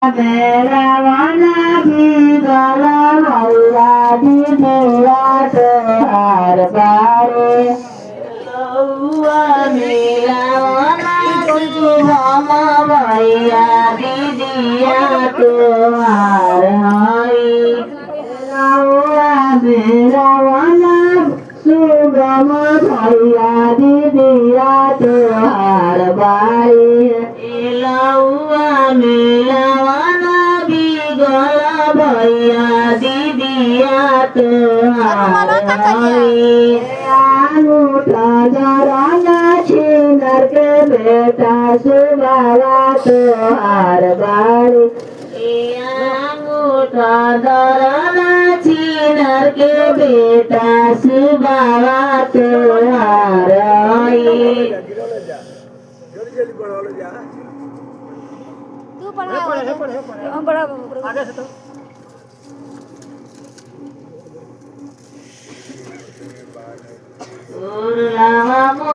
मेरा वाला भी गला भैया दीदिया तोहार बारे मेरा वाला शुभम भैया दीदिया तोहार हई मेरा वाला शुभम भैया दीदिया तोहार बारे मिलवाना भी गला भैया दीदिया तोहार अंगूठा जराना छिनर के बेटा सुबावा तोहार बाड़ी अंगूठा जराना छिनर के बेटा सुबावा तोहार तू पढ़ा बड़ा आगे से तो